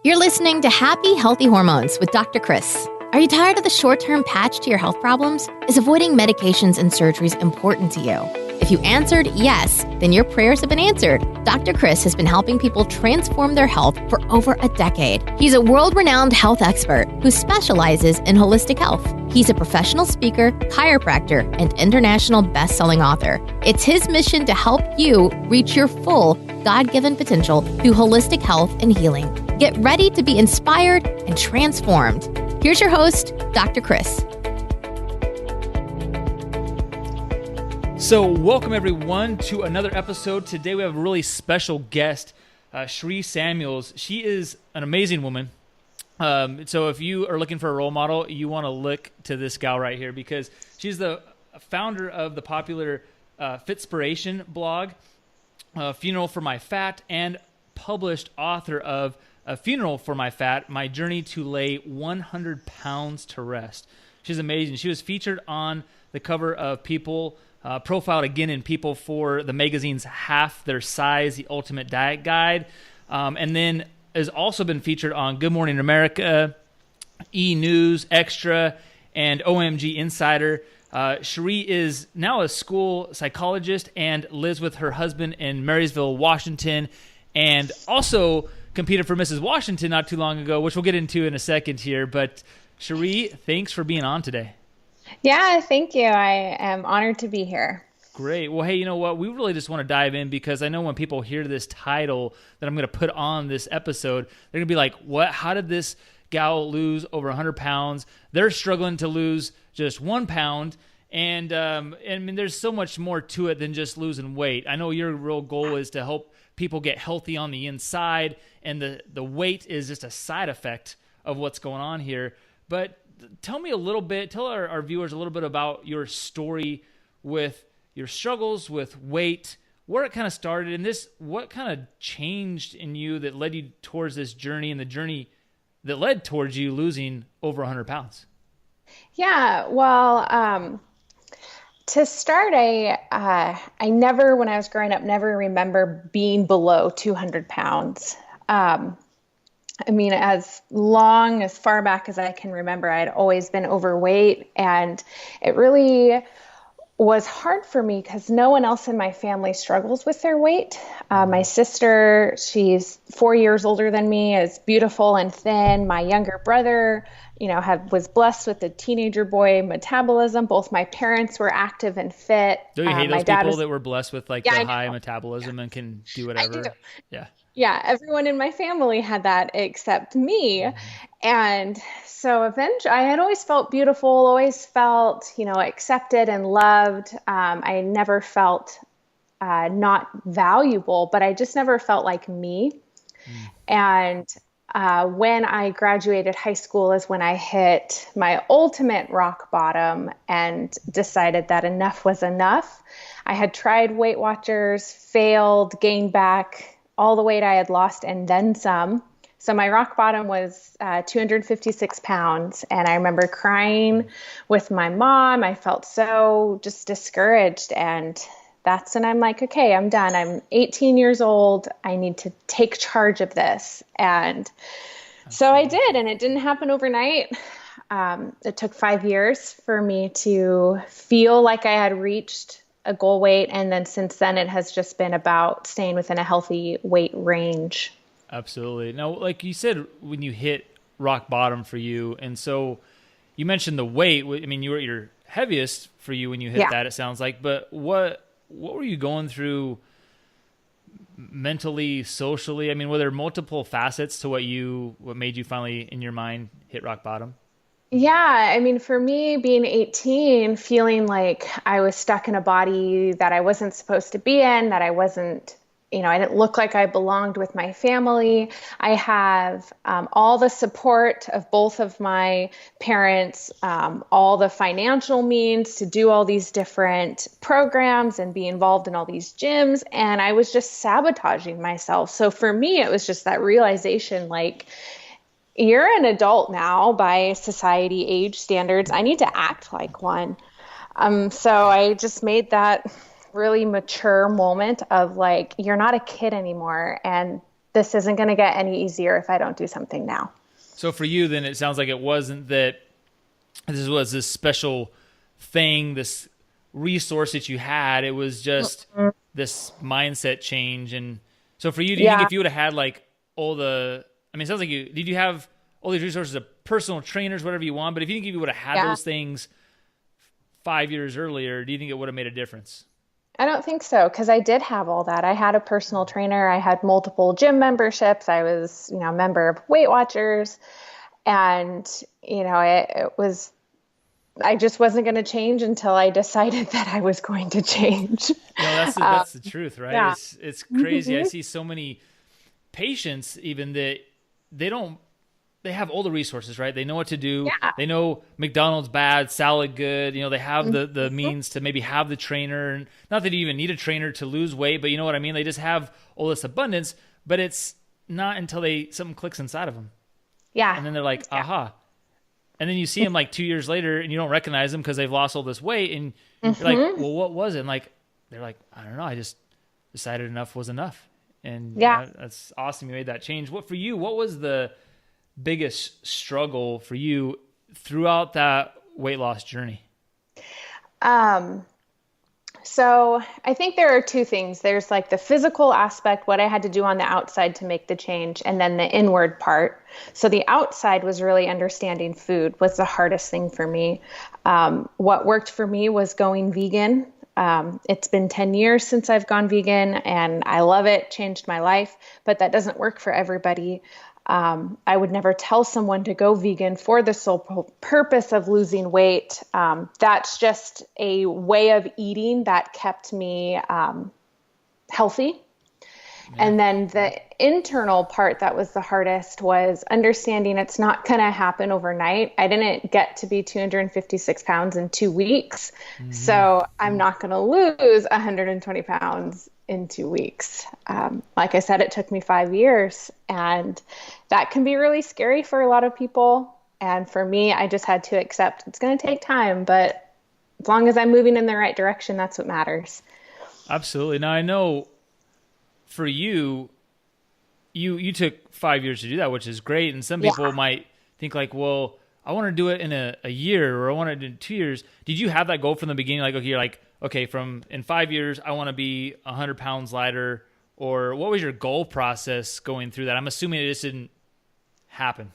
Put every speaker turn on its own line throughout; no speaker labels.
You're listening to Happy Healthy Hormones with Dr. Chris. Are you tired of the short-term patch to your health problems? Is avoiding medications and surgeries important to you? If you answered yes, then your prayers have been answered. Dr. Chris has been helping people transform their health for over a decade. He's a world-renowned health expert who specializes in holistic health. He's a professional speaker, chiropractor, and international best-selling author. It's his mission to help you reach your full God-given potential through holistic health and healing. Get ready to be inspired and transformed. Here's your host, Dr. Chris.
So welcome everyone to another episode. Today we have a really special guest, Sharee Samuels. She is an amazing woman. So if you are looking for a role model, you want to look to this gal right here because she's the founder of the popular fitspiration blog, Funeral for My Fat, and published author of A Funeral for My Fat, My Journey to Lay 100 Pounds to Rest. She's amazing. She was featured on the cover of People, profiled again in People for the magazine's Half Their Size, The Ultimate Diet Guide, and then has also been featured on Good Morning America, E! News, Extra, and OMG Insider. Sharee is now a school psychologist and lives with her husband in Marysville, Washington, and also competed for Mrs. Washington not too long ago, which we'll get into in a second here. But Sharee, thanks for being on today.
Yeah, thank you. I am honored to be here.
Great. Well, hey, you know what? We really just want to dive in because I know when people hear this title that I'm going to put on this episode, they're going to be like, what? How did this gal lose over 100 pounds? They're struggling to lose just 1 pound. And I mean, there's so much more to it than just losing weight. I know your real goal is to help people get healthy on the inside, and the weight is just a side effect of what's going on here. But tell me a little bit, tell our viewers a little bit about your story with your struggles with weight, where it kind of started, and what kind of changed in you that led you towards this journey and the journey that led towards you losing over 100 pounds.
Yeah, well, to start, I never, when I was growing up, never remember being below 200 pounds. I mean, as far back as I can remember, I'd always been overweight, and it really was hard for me because no one else in my family struggles with their weight. My sister, she's 4 years older than me, is beautiful and thin. My younger brother, was blessed with a teenager boy metabolism. Both my parents were active and fit.
Do you hate those people that were blessed with the high metabolism and can do whatever?
I do.
Yeah.
Yeah, everyone in my family had that except me. Mm-hmm. And so eventually I had always felt beautiful, always felt, accepted and loved. I never felt not valuable, but I just never felt like me. And when I graduated high school is when I hit my ultimate rock bottom and decided that enough was enough. I had tried Weight Watchers, failed, gained back all the weight I had lost and then some. So my rock bottom was 256 pounds. And I remember crying with my mom. I felt so just discouraged. And that's when I'm like, okay, I'm done. I'm 18 years old. I need to take charge of this. And so I did. And it didn't happen overnight. It took 5 years for me to feel like I had reached a goal weight. And then since then, it has just been about staying within a healthy weight range.
Absolutely. Now, like you said, when you hit rock bottom for you, and so you mentioned the weight. I mean, you were at your heaviest for you when you hit that, it sounds like. But what were you going through mentally, socially? I mean, were there multiple facets to what made you finally, in your mind, hit rock bottom?
Yeah, I mean, for me, being 18, feeling like I was stuck in a body that I wasn't supposed to be in, that I wasn't, I didn't look like I belonged with my family. I have all the support of both of my parents, all the financial means to do all these different programs and be involved in all these gyms, and I was just sabotaging myself. So for me, it was just that realization, like, you're an adult now by society age standards. I need to act like one. So I just made that really mature moment of like, you're not a kid anymore. And this isn't going to get any easier if I don't do something now.
So for you, then it sounds like it wasn't that this was this special thing, this resource that you had. It was just this mindset change. And so for you, do you think if you would have had like all the, I mean, it sounds like did you have all these resources of personal trainers, whatever you want, but if you think you would have had those things 5 years earlier, do you think it would have made a difference?
I don't think so, because I did have all that. I had a personal trainer. I had multiple gym memberships. I was, a member of Weight Watchers. And, it was, I just wasn't going to change until I decided that I was going to change.
That's the truth, right?
Yeah.
It's crazy. I see so many patients even that they have all the resources, right? They know what to do. Yeah. They know McDonald's bad, salad good. They have the means to maybe have the trainer. And not that you even need a trainer to lose weight, but you know what I mean? They just have all this abundance, but it's not until something clicks inside of them.
Yeah.
And then they're like, aha. And then you see them like 2 years later and you don't recognize them because they've lost all this weight. And you're like, well, what was it? And they're like, I don't know. I just decided enough was enough. And that's awesome. You made that change. What was the biggest struggle for you throughout that weight loss journey?
So I think there are two things. There's like the physical aspect, what I had to do on the outside to make the change, and then the inward part. So the outside was really understanding food was the hardest thing for me. What worked for me was going vegan. It's been 10 years since I've gone vegan and I love it, changed my life, but that doesn't work for everybody. I would never tell someone to go vegan for the sole purpose of losing weight. That's just a way of eating that kept me healthy. Yeah. And then the internal part that was the hardest was understanding it's not going to happen overnight. I didn't get to be 256 pounds in 2 weeks. Mm-hmm. So I'm not going to lose 120 pounds in 2 weeks. Like I said, it took me 5 years, and that can be really scary for a lot of people. And for me, I just had to accept it's going to take time, but as long as I'm moving in the right direction, that's what matters.
Absolutely. Now I know for you took 5 years to do that, which is great. And some people might think like, well, I want to do it in a year, or I want to do it in 2 years. Did you have that goal from the beginning? Like, okay, you're like, okay, in 5 years, I want to be 100 pounds lighter, or what was your goal process going through that? I'm assuming it just didn't happen.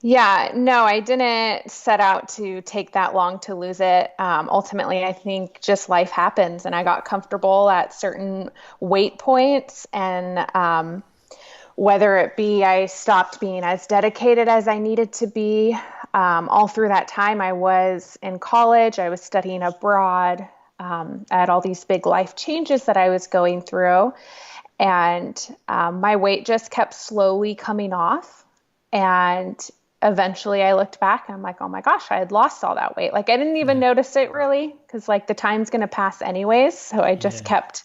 Yeah, no, I didn't set out to take that long to lose it. Ultimately, I think just life happens, and I got comfortable at certain weight points, and whether it be I stopped being as dedicated as I needed to be. All through that time, I was in college, I was studying abroad. I had all these big life changes that I was going through, and my weight just kept slowly coming off. And eventually I looked back and I'm like, oh my gosh, I had lost all that weight. Like I didn't even notice it really, because like the time's going to pass anyways. So I just kept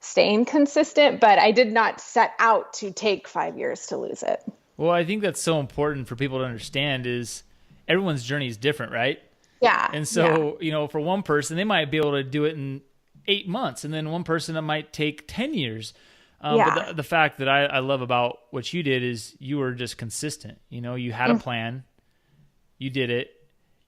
staying consistent, but I did not set out to take 5 years to lose it.
Well, I think that's so important for people to understand is everyone's journey is different, right?
Yeah.
And so, for one person, they might be able to do it in 8 months. And then one person that might take 10 years. But the fact that I love about what you did is you were just consistent. You had a plan, you did it.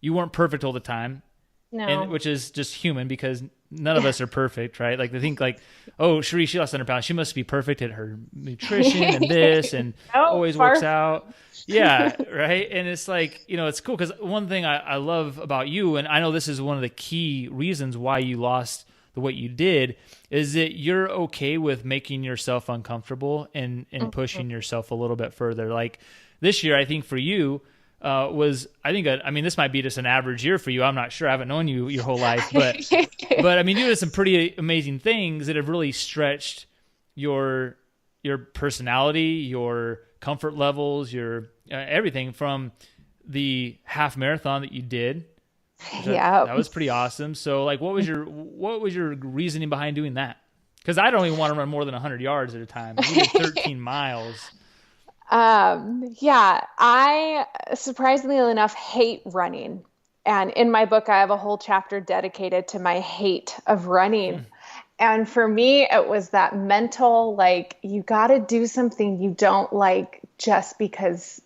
You weren't perfect all the time, which is just human because none of us are perfect, right? Like they think like, oh, Sharee, she lost 100 pounds. She must be perfect at her nutrition and this and always works out. Yeah, right. And it's like, it's cool because one thing I love about you, and I know this is one of the key reasons why you lost the weight you did, is that you're okay with making yourself uncomfortable and pushing yourself a little bit further. Like this year, I think for you this might be just an average year for you. I'm not sure. I haven't known you your whole life, but I mean, you did some pretty amazing things that have really stretched your personality, your comfort levels, your everything from the half marathon that you did. That was pretty awesome. So like, what was your reasoning behind doing that? Because I don't even want to run more than 100 yards at a time. You did 13 miles.
I surprisingly enough hate running. And in my book, I have a whole chapter dedicated to my hate of running. And for me, it was that mental, like, you got to do something you don't like just because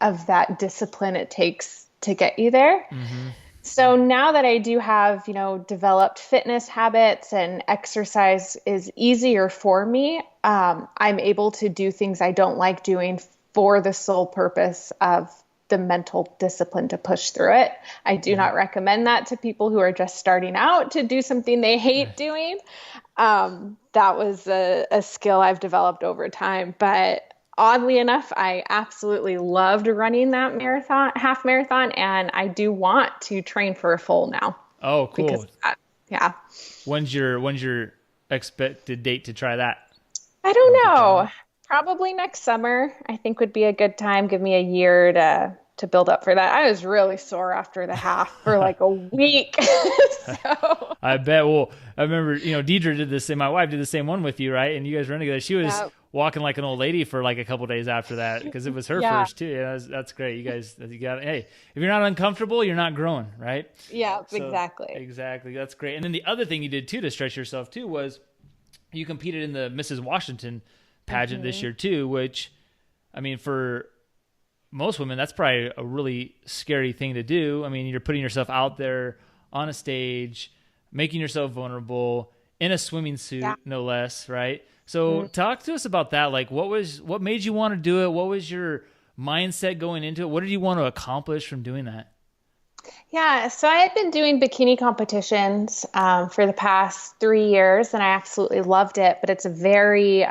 of that discipline it takes to get you there. Mm-hmm. So now that I do have, developed fitness habits and exercise is easier for me, I'm able to do things I don't like doing for the sole purpose of the mental discipline to push through it. I do not recommend that to people who are just starting out to do something they hate doing. That was a skill I've developed over time, but oddly enough, I absolutely loved running that half marathon, and I do want to train for a full now.
Oh, cool.
Yeah.
When's your expected date to try that?
I don't know. Probably next summer, I think would be a good time. Give me a year to build up for that. I was really sore after the half for like a week. So.
I bet. Well, I remember, Deidre did the same. My wife did the same one with you, right? And you guys ran together. She was walking like an old lady for like a couple days after that because it was her first too. Yeah, that's great. You guys, hey, if you're not uncomfortable, you're not growing, right?
Yeah,
so,
exactly.
Exactly. That's great. And then the other thing you did too to stretch yourself too was you competed in the Mrs. Washington pageant this year too, which, I mean, for most women, that's probably a really scary thing to do. I mean, you're putting yourself out there on a stage, making yourself vulnerable in a swimming suit, no less, right? So talk to us about that. Like, what made you want to do it? What was your mindset going into it? What did you want to accomplish from doing that?
Yeah, so I had been doing bikini competitions for the past 3 years, and I absolutely loved it. But it's a very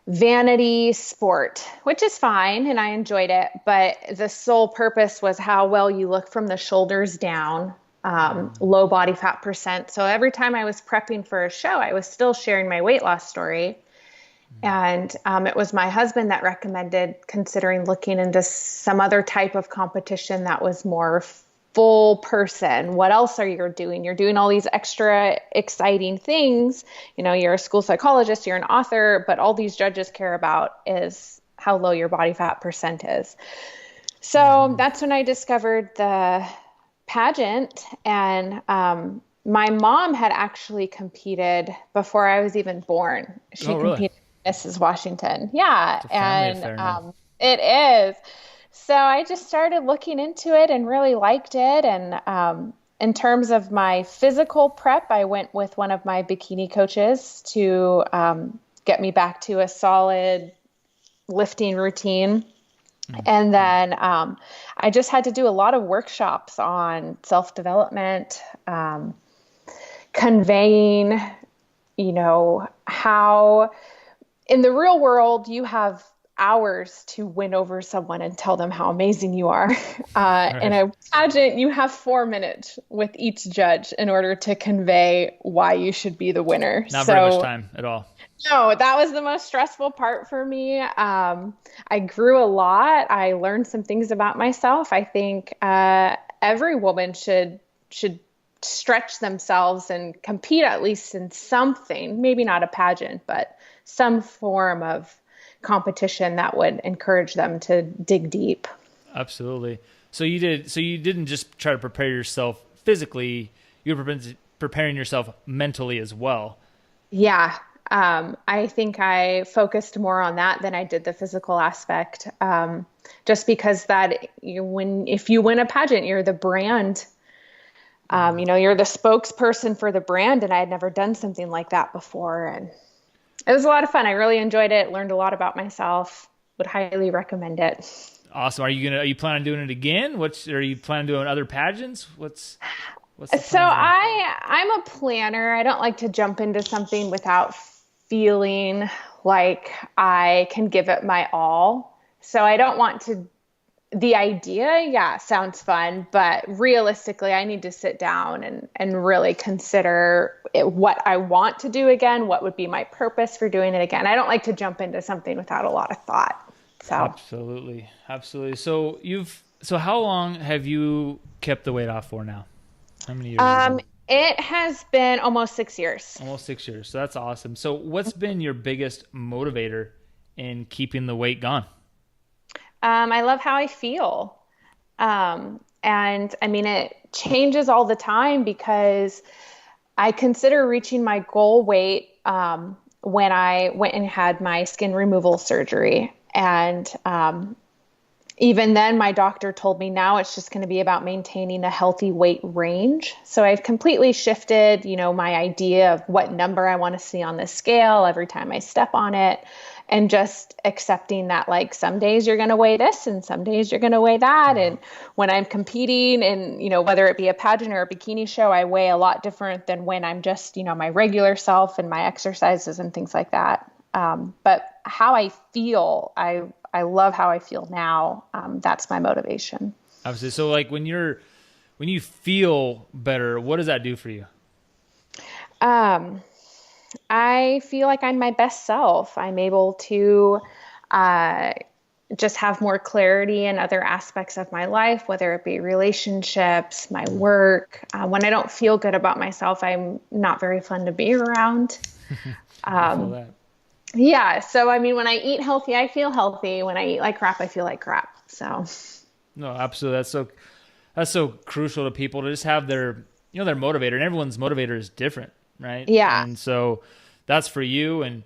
vanity sport, which is fine, and I enjoyed it. But the sole purpose was how well you look from the shoulders down, low body fat percent. So every time I was prepping for a show, I was still sharing my weight loss story. And it was my husband that recommended considering looking into some other type of competition that was more full person. What else are you doing? You're doing all these extra exciting things. You're a school psychologist, you're an author, but all these judges care about is how low your body fat percent is. So that's when I discovered the pageant. And my mom had actually competed before I was even born. She competed in Mrs. Washington. Yeah. And it is. So I just started looking into it and really liked it. And in terms of my physical prep, I went with one of my bikini coaches to get me back to a solid lifting routine. And then I just had to do a lot of workshops on self-development, conveying, how in the real world you have hours to win over someone and tell them how amazing you are. In a pageant, you have 4 minutes with each judge in order to convey why you should be the winner.
Not very much time at all.
No, that was the most stressful part for me. I grew a lot. I learned some things about myself. I think every woman should stretch themselves and compete at least in something, maybe not a pageant, but some form of competition that would encourage them to dig deep.
Absolutely. So you didn't just try to prepare yourself physically, you were preparing yourself mentally as well.
Yeah. I think I focused more on that than I did the physical aspect. Just because if you win a pageant, you're the brand. You're the spokesperson for the brand, and I had never done something like that before, and it was a lot of fun. I really enjoyed it. Learned a lot about myself. Would highly recommend it.
Awesome. Are you planning on doing it again? Are you planning on doing other pageants? What's the plan?
So I'm a planner. I don't like to jump into something without feeling like I can give it my all. So I don't want to. The idea, sounds fun, but realistically, I need to sit down and really consider what I want to do again, what would be my purpose for doing it again. I don't like to jump into something without a lot of thought. So
Absolutely. So how long have you kept the weight off for now? How many years?
It has been almost 6 years.
Almost 6 years. So that's awesome. So what's been your biggest motivator in keeping the weight gone?
I love how I feel. And I mean, it changes all the time because I consider reaching my goal weight when I went and had my skin removal surgery. And even then, my doctor told me now it's just going to be about maintaining a healthy weight range. So I've completely shifted, my idea of what number I want to see on the scale every time I step on it, and just accepting that, like, some days you're going to weigh this and some days you're going to weigh that. And when I'm competing and, whether it be a pageant or a bikini show, I weigh a lot different than when I'm just, my regular self and my exercises and things like that. But how I feel, I love how I feel now. That's my motivation.
Obviously. So like when you feel better, what does that do for you?
I feel like I'm my best self. I'm able to just have more clarity in other aspects of my life, whether it be relationships, my work. When I don't feel good about myself, I'm not very fun to be around.
I feel that.
Yeah. So, when I eat healthy, I feel healthy. When I eat like crap, I feel like crap. So.
No, absolutely. That's so crucial to people to just have their motivator, and everyone's motivator is different, right?
Yeah.
And so that's for you. And,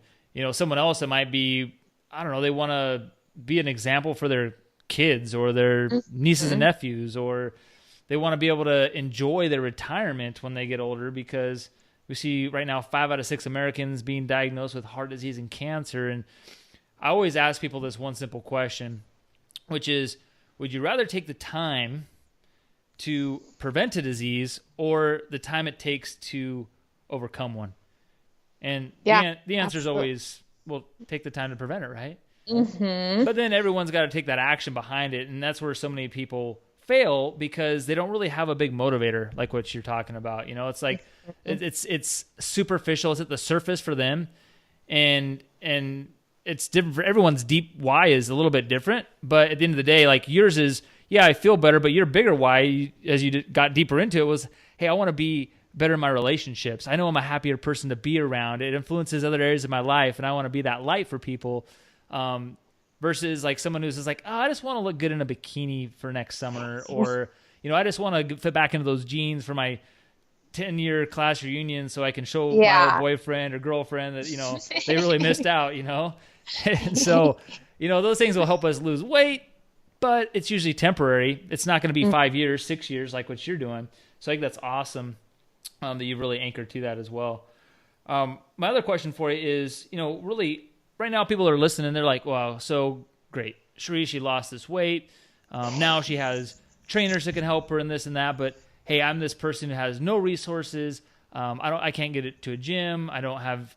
someone else, it might be, I don't know, they want to be an example for their kids or their nieces and nephews, or they want to be able to enjoy their retirement when they get older, because we see right now 5 out of 6 Americans being diagnosed with heart disease and cancer. And I always ask people this one simple question, which is, would you rather take the time to prevent a disease or the time it takes to overcome one? And the answer is always, well, take the time to prevent it, right?
Mm-hmm.
But then everyone's got to take that action behind it. And that's where so many people fail, because they don't really have a big motivator like what you're talking about. It's like it's superficial. It's at the surface for them, and it's different for everyone's. Deep why is a little bit different, but at the end of the day, like yours is, I feel better, but your bigger why, as you got deeper into it, was, hey, I want to be better in my relationships. I know I'm a happier person to be around. It influences other areas of my life, and I want to be that light for people. Versus like someone who's just like, I just want to look good in a bikini for next summer, or, I just want to fit back into those jeans for my 10-year class reunion so I can show my old boyfriend or girlfriend that, they really missed out, And so, those things will help us lose weight, but it's usually temporary. It's not going to be 5 years, 6 years like what you're doing. So I think that's awesome that you really anchored to that as well. My other question for you is, really, right now people are listening. They're like, wow, so great. Sharee, she lost this weight. Now she has trainers that can help her and this and that. But hey, I'm this person who has no resources. I can't get it to a gym. I don't have,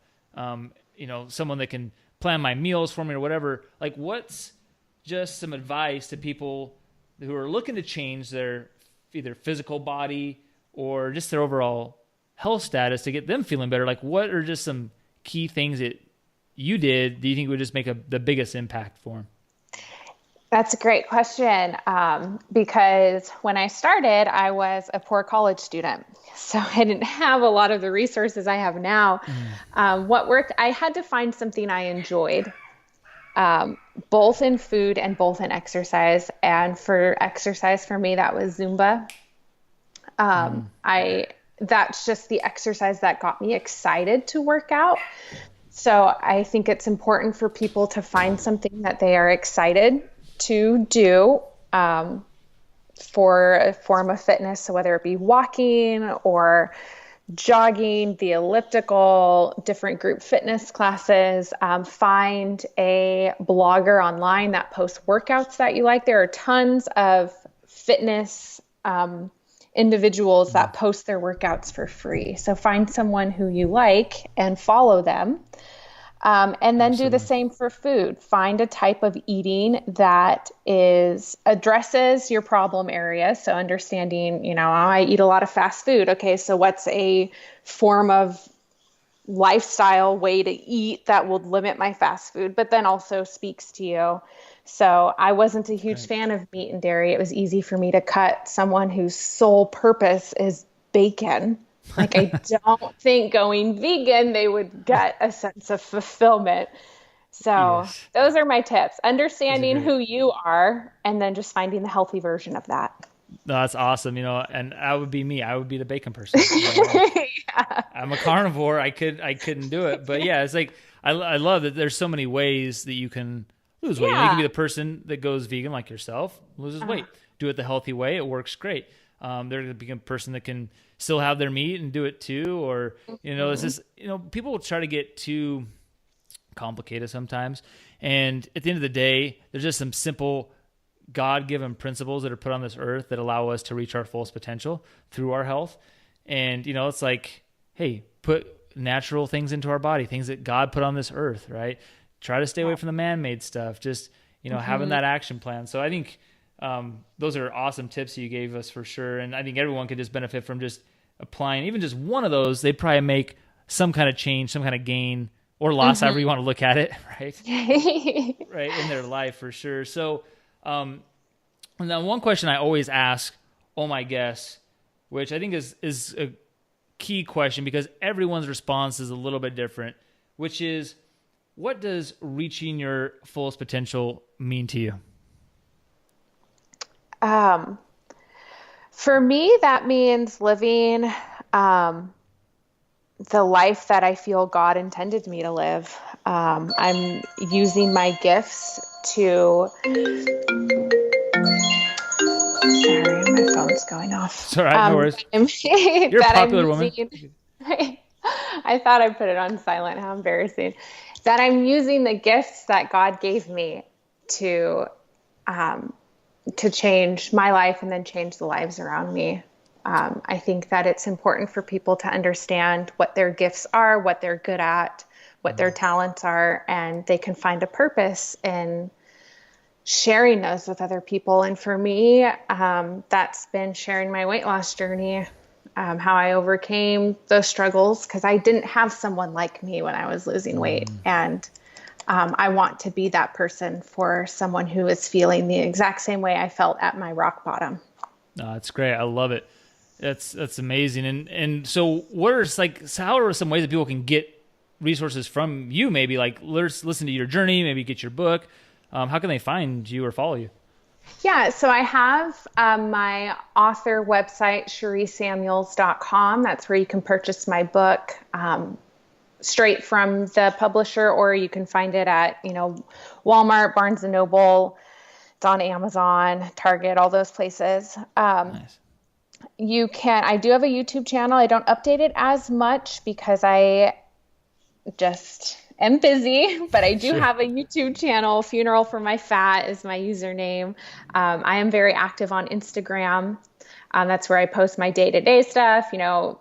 someone that can plan my meals for me or whatever. Like, what's just some advice to people who are looking to change their either physical body or just their overall health status to get them feeling better? Like, what are just some key things that you did, do you think would just make the biggest impact for them?
That's a great question, because when I started, I was a poor college student, so I didn't have a lot of the resources I have now. What worked, I had to find something I enjoyed, both in food and both in exercise. And for exercise, for me, that was Zumba. That's just the exercise that got me excited to work out. So I think it's important for people to find something that they are excited to do for a form of fitness. So whether it be walking or jogging, the elliptical, different group fitness classes, find a blogger online that posts workouts that you like. There are tons of fitness individuals that post their workouts for free. So find someone who you like and follow them. And then do the same for food. Find a type of eating that addresses your problem area. So understanding, I eat a lot of fast food. Okay, so what's a form of lifestyle way to eat that would limit my fast food, but then also speaks to you? So I wasn't a huge fan of meat and dairy. It was easy for me to cut someone whose sole purpose is bacon. Like, I don't think going vegan, they would get a sense of fulfillment. So those are my tips. Understanding who you are, and then just finding the healthy version of that.
No, that's awesome. And that would be me. I would be the bacon person.
Yeah.
I'm a carnivore. I couldn't do it. But yeah, it's like, I love that there's so many ways that you can lose weight. You can be the person that goes vegan like yourself, loses weight, do it the healthy way. It works great. They're going to be a person that can still have their meat and do it too. Or, it's just, people will try to get too complicated sometimes. And at the end of the day, there's just some simple God-given principles that are put on this earth that allow us to reach our fullest potential through our health. And, it's like, hey, put natural things into our body, things that God put on this earth, right? Try to stay away from the man-made stuff, just, having that action plan. So I think those are awesome tips you gave us for sure. And I think everyone could just benefit from just applying even just one of those. They'd probably make some kind of change, some kind of gain or loss, however you want to look at it, right? Right, in their life for sure. So now one question I always ask all my guests, which I think is a key question because everyone's response is a little bit different, which is, what does reaching your fullest potential mean to you?
For me, that means living the life that I feel God intended me to live. I'm using my gifts to... Sorry, my phone's going off.
It's all right, no worries. You're a popular woman.
I thought I put it on silent. How embarrassing. That I'm using the gifts that God gave me to change my life and then change the lives around me. I think that it's important for people to understand what their gifts are, what they're good at, what their talents are, and they can find a purpose in sharing those with other people. And for me, that's been sharing my weight loss journey, how I overcame those struggles because I didn't have someone like me when I was losing weight. And I want to be that person for someone who is feeling the exact same way I felt at my rock bottom.
No, that's great. I love it. That's amazing. And so how are some ways that people can get resources from you? Maybe like listen to your journey, maybe get your book. How can they find you or follow you?
Yeah, so I have my author website, ShareeSamuels.com. That's where you can purchase my book straight from the publisher, or you can find it at, Walmart, Barnes & Noble, it's on Amazon, Target, all those places.
Nice.
I do have a YouTube channel. I don't update it as much because I just am busy, but I do have a YouTube channel. Funeral for My Fat is my username. I am very active on Instagram. That's where I post my day-to-day stuff,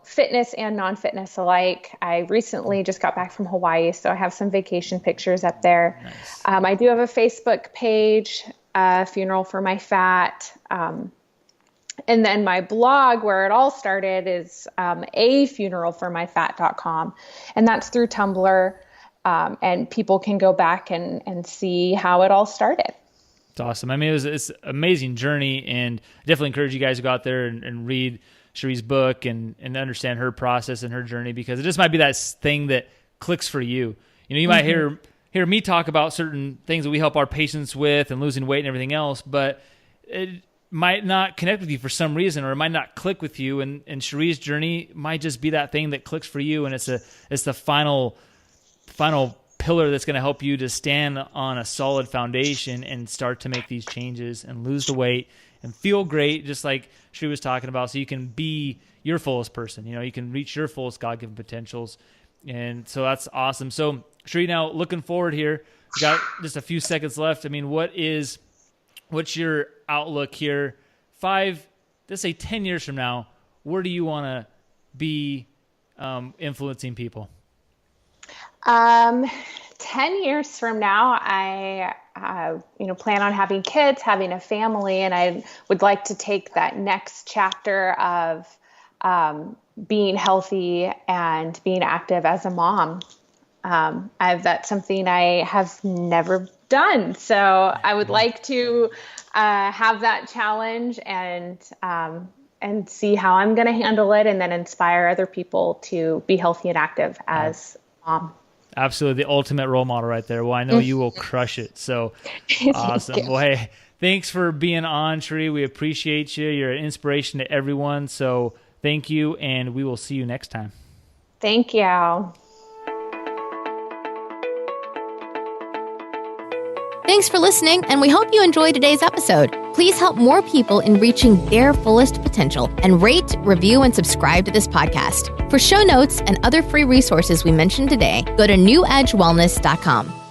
fitness and non-fitness alike. I recently just got back from Hawaii, so I have some vacation pictures up there.
Nice.
I do have a Facebook page, Funeral for My Fat. And then my blog, where it all started, is afuneralformyfat.com. And that's through Tumblr. And people can go back and see how it all started.
It's awesome. I mean, it's an amazing journey, and I definitely encourage you guys to go out there and read Sharee's book and understand her process and her journey, because it just might be that thing that clicks for you. You might hear me talk about certain things that we help our patients with and losing weight and everything else, but it might not connect with you for some reason, or it might not click with you. And Sharee's journey might just be that thing that clicks for you, and it's the final pillar that's going to help you to stand on a solid foundation and start to make these changes and lose the weight and feel great, just like Sharee was talking about, so you can be your fullest person. You can reach your fullest God-given potentials. And so that's awesome. So Sharee, now looking forward here, we got just a few seconds left. I mean, what's your outlook here? 5, let's say 10 years from now, where do you want to be influencing people?
10 years from now, I plan on having kids, having a family, and I would like to take that next chapter of being healthy and being active as a mom. That's something I have never done. So I would like to have that challenge and see how I'm going to handle it, and then inspire other people to be healthy and active as a mom. Absolutely.
The ultimate role model right there. Well, I know you will crush it. So awesome. Well, hey, thanks for being on, Sharee. We appreciate you. You're an inspiration to everyone. So thank you, and we will see you next time.
Thank you.
Thanks for listening, and we hope you enjoyed today's episode. Please help more people in reaching their fullest potential and rate, review, and subscribe to this podcast. For show notes and other free resources we mentioned today, go to newedgewellness.com.